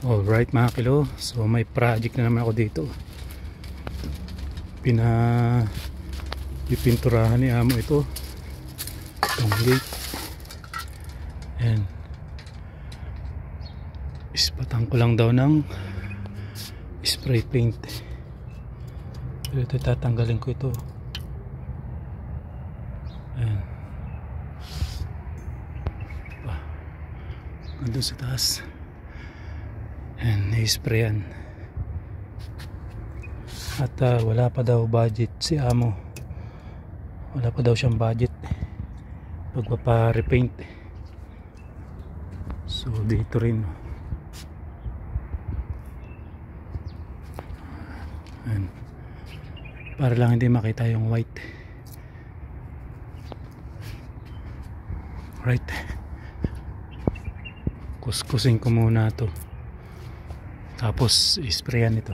Alright mga kilo, so may project na naman ako dito. Pipinturahan ni amo ito, itong gate. And ispatan ko lang daw ng spray paint. So ito, tatanggalin ko ito. Ayan. Nandun sa taas. And na-sprayan. At wala pa daw budget si amo. Wala pa daw siyang budget pagpapa-repaint. So dito rin. And para lang hindi makita yung white. Right. Kuskusin ko muna to. Tapos isprayan ito.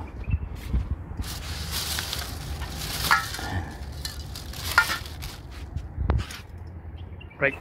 Right.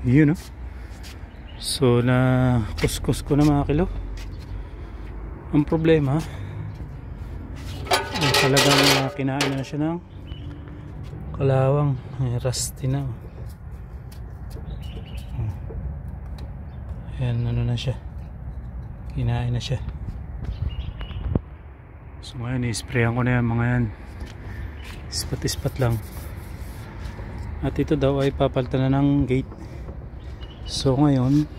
Yun, no? So na kuskus ko na mga kilo. Ang problema ay talagang kinain na siya ng kalawang. Rusty na. Ayan, ano na siya, kinain na siya. So ngayon i-sprayan ko na yan mga yan. Ispat-ispat lang. At ito daw ay papalitan na ng gate. So ngayon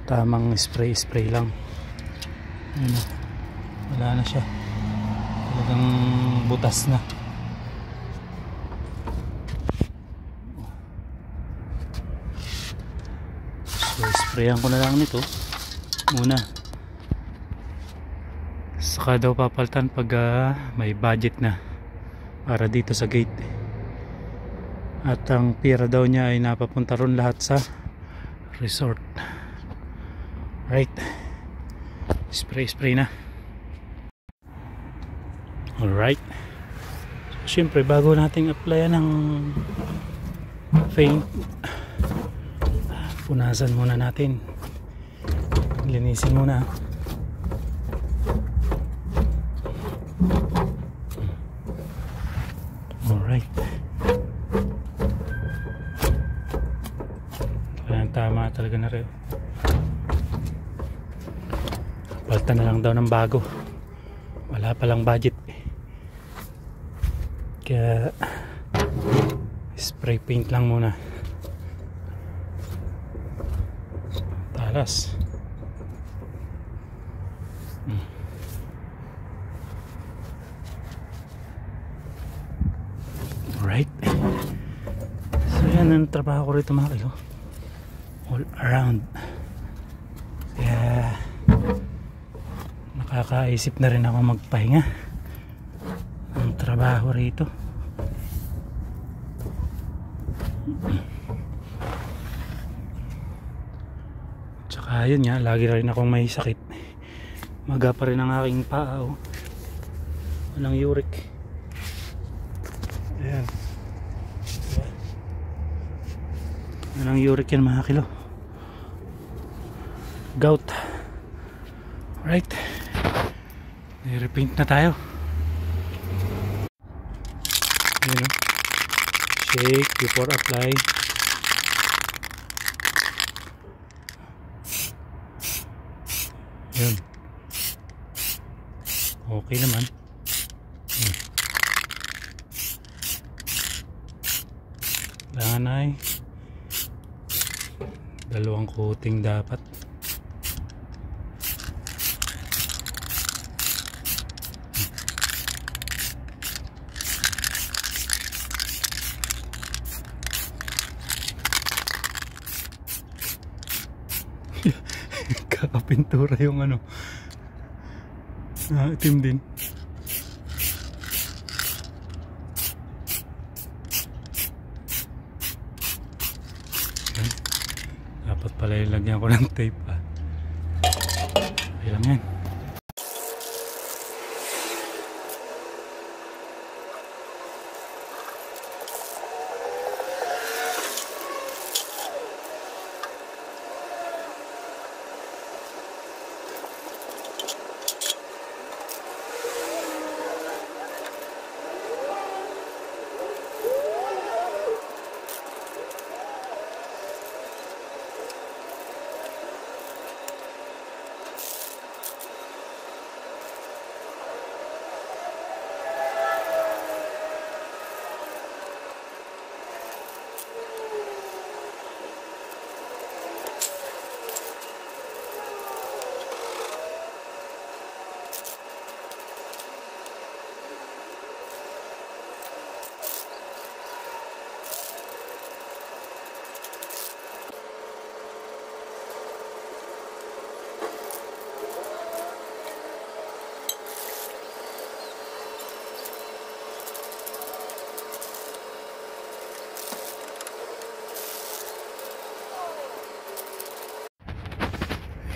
tamang spray lang. Ayun, wala na siya, talagang butas na. So sprayan ko na lang nito muna, saka daw papalitan pag may budget na para dito sa gate. At ang pira daw niya ay napapunta ron lahat sa resort. Right. Spray na. Alright. So, syempre bago nating applyan ng paint, punasan muna natin. Linisin muna. Alright. Tama talaga na rin. Palta na lang daw ng bago. Wala palang budget. Kaya spray paint lang muna. Talas. Alright. So yan ang trabaho ko rito mga kilo. All around. Kaya nakakaisip na rin ako magpahinga. Ang trabaho rito. Tsaka yun nga, lagi rin akong may sakit. Maga pa rin ang aking paa. Oh. Walang uric. Ayan. Walang uric yan mga kilo. Gout. Alright, i-repaint na tayo. Ayan, oh. Shake before apply. Yun. Okay naman. Kailangan ay dalawang coating dapat. Kakapintura yung ano, itim din. Dapat pala ilagyan ko ng tape pa. Okay lang yan.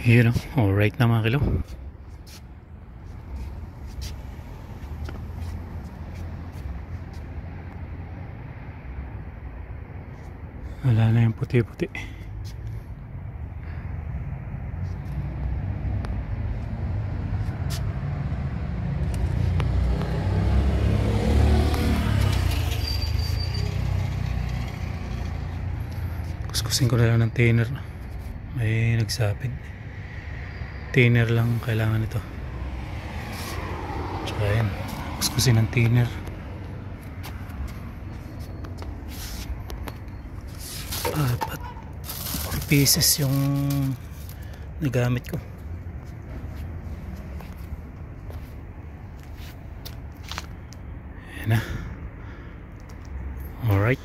Yun, alright na mga kilo. Wala na yung puti-puti. Kuskusin ko na lang ng thinner. May nagsapid. Thinner lang kailangan ito. Tsaka yan, kuskusin ng thinner. Apat 4 pieces yung nagamit ko. Yan na. Alright.